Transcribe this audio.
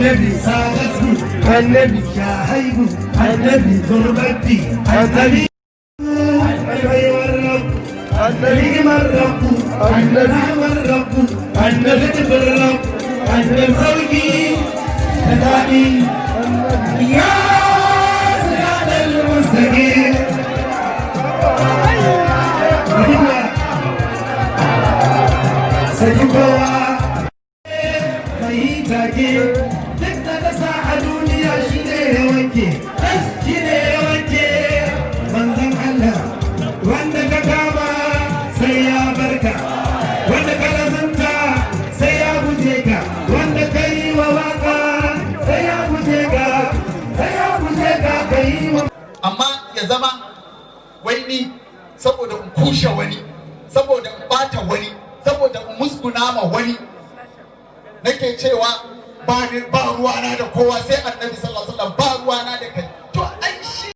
annabi sa'adu, annabi shahibu, annabi zurbati, annabi النبي مرقب النبي مرقب النبي تبرق النبي زوجي تداني يا صراط المستقيم سيبوا ميتاكي تكتب ساعدوني يا شيني وانكي شيني وانكي منظم الله وانك كاما سيا بركة وانك لازمتا سيا بوجيكا وانك كي وواقا سيا بوجيكا سيا بوجيكا كي amma ya zama wai ni saboda in kushe wani saboda in bata wani saboda in musguna ma wani nake cewa ba ruwana da kowa sai annabi sallallahu alaihi wasallam ba ruwana